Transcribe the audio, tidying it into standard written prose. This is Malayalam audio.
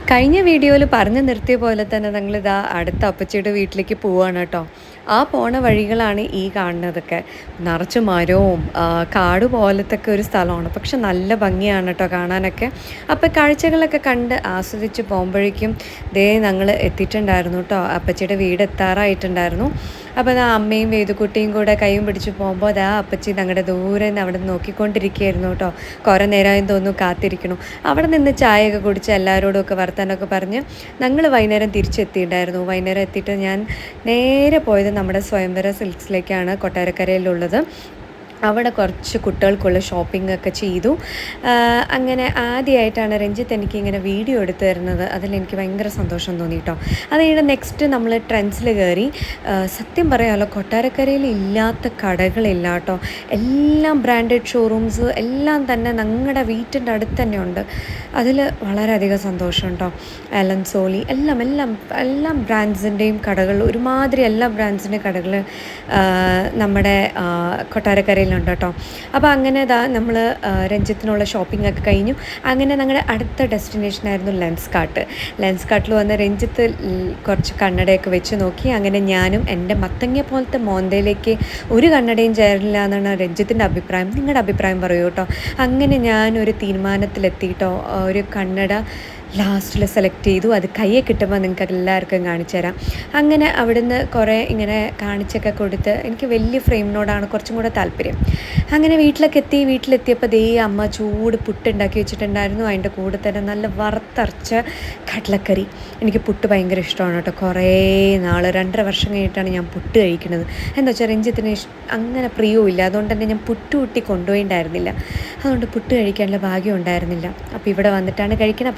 കഴിഞ്ഞ വീഡിയോയിൽ പറഞ്ഞു നിർത്തിയ പോലെ തന്നെ ഞങ്ങളിതാ അടുത്ത അപ്പച്ചിയുടെ വീട്ടിലേക്ക് പോവാണ് കേട്ടോ. ആ പോണ വഴികളാണ് ഈ കാണുന്നതൊക്കെ. നിറച്ച് മരവും കാട് പോലത്തൊക്കെ ഒരു സ്ഥലമാണ്. പക്ഷെ നല്ല ഭംഗിയാണ് കേട്ടോ കാണാനൊക്കെ. അപ്പോൾ കാഴ്ചകളൊക്കെ കണ്ട് ആസ്വദിച്ച് പോകുമ്പോഴേക്കും ദേ ഞങ്ങൾ എത്തിയിട്ടുണ്ടായിരുന്നു കേട്ടോ. അപ്പച്ചിയുടെ വീട് എത്താറായിട്ടുണ്ടായിരുന്നു. അപ്പോൾ അതാ അമ്മയും വേദുക്കുട്ടിയും കൂടെ കൈയും പിടിച്ച് പോകുമ്പോൾ അതാ അപ്പച്ചി ഞങ്ങളുടെ ദൂരെ നിന്ന് അവിടെ നോക്കിക്കൊണ്ടിരിക്കുകയായിരുന്നു കേട്ടോ. കുറേ നേരമായി തോന്നുന്നു കാത്തിരിക്കണു. അവിടെ നിന്ന് ചായയൊക്കെ കുടിച്ച് എല്ലാവരോടും ഒക്കെ വർത്താനമൊക്കെ പറഞ്ഞ് ഞങ്ങൾ വൈകുന്നേരം തിരിച്ചെത്തിയിട്ടുണ്ടായിരുന്നു. വൈകുന്നേരം എത്തിയിട്ട് ഞാൻ നേരെ പോയത് നമ്മുടെ സ്വയംവര സിൽക്സിലേക്കാണ് കൊട്ടാരക്കരയിലുള്ളത്. അവിടെ കുറച്ച് കുട്ടികൾക്കുള്ള ഷോപ്പിംഗ് ഒക്കെ ചെയ്തു. അങ്ങനെ ആദ്യമായിട്ടാണ് രഞ്ജിത്ത് എനിക്കിങ്ങനെ വീഡിയോ എടുത്തു തരുന്നത്. അതിലെനിക്ക് ഭയങ്കര സന്തോഷം തോന്നി കേട്ടോ. അത് കഴിഞ്ഞ് നെക്സ്റ്റ് നമ്മൾ ട്രെൻഡ്സിൽ കയറി. സത്യം പറയാമല്ലോ, കൊട്ടാരക്കരയിൽ ഇല്ലാത്ത കടകളില്ല കേട്ടോ. എല്ലാം ബ്രാൻഡഡ് ഷോറൂംസ് എല്ലാം തന്നെ ഞങ്ങളുടെ വീട്ടിൻ്റെ അടുത്ത് തന്നെ ഉണ്ട്. അതിൽ വളരെയധികം സന്തോഷം കേട്ടോ. എലൻ സോളി എല്ലാം എല്ലാം എല്ലാം ബ്രാൻഡ്സിൻ്റെയും കടകൾ, ഒരുമാതിരി എല്ലാ ബ്രാൻഡ്സിൻ്റെ കടകൾ നമ്മുടെ കൊട്ടാരക്കരയിൽ ഉണ്ട് കേട്ടോ. അപ്പോൾ അങ്ങനെ ഇതാ നമ്മൾ രഞ്ജിത്തിനുള്ള ഷോപ്പിംഗ് ഒക്കെ കഴിഞ്ഞു. അങ്ങനെ ഞങ്ങളുടെ അടുത്ത ഡെസ്റ്റിനേഷനായിരുന്നു ലെൻസ്കാർട്ട്. ലെൻസ്കാർട്ടിൽ വന്ന് രഞ്ജിത്ത് കുറച്ച് കണ്ണടയൊക്കെ വെച്ച് നോക്കി. അങ്ങനെ ഞാനും എൻ്റെ മത്തങ്ങ പോലത്തെ മോന്തയിലേക്ക് ഒരു കണ്ണടയും ചേരില്ല എന്നാണ് രഞ്ജിത്തിൻ്റെ അഭിപ്രായം. നിങ്ങളുടെ അഭിപ്രായം പറയൂ കേട്ടോ. അങ്ങനെ ഞാനൊരു തീരുമാനത്തിലെത്തിയിട്ടോ. ഒരു കണ്ണട ലാസ്റ്റിൽ സെലക്ട് ചെയ്തു. അത് കയ്യെ കിട്ടുമ്പോൾ നിങ്ങൾക്ക് എല്ലാവർക്കും കാണിച്ചു തരാം. അങ്ങനെ അവിടുന്ന് കുറേ ഇങ്ങനെ കാണിച്ചൊക്കെ കൊടുത്ത് എനിക്ക് വലിയ ഫ്രെയിമിനോടാണ് കുറച്ചും കൂടെ താല്പര്യം. അങ്ങനെ വീട്ടിലെത്തിയപ്പോൾ ദേ അമ്മ ചൂട് പുട്ടുണ്ടാക്കി വെച്ചിട്ടുണ്ടായിരുന്നു. അതിൻ്റെ കൂടെ തന്നെ നല്ല വറുത്തരച്ച കടലക്കറി. എനിക്ക് പുട്ട് ഭയങ്കര ഇഷ്ടമാണ് കേട്ടോ. കുറേ നാൾ 2.5 വർഷം കഴിഞ്ഞിട്ടാണ് ഞാൻ പുട്ട് കഴിക്കുന്നത്. എന്താ വെച്ചാൽ രഞ്ജിത്തിന് അങ്ങനെ പ്രിയവുമില്ല. അതുകൊണ്ട് തന്നെ ഞാൻ പുട്ട് കൂട്ടി കൊണ്ടുപോയിണ്ടായിരുന്നില്ല. അതുകൊണ്ട് പുട്ട് കഴിക്കാനുള്ള ഭാഗ്യം ഉണ്ടായിരുന്നില്ല. അപ്പോൾ ഇവിടെ വന്നിട്ടാണ് കഴിക്കുന്നത്.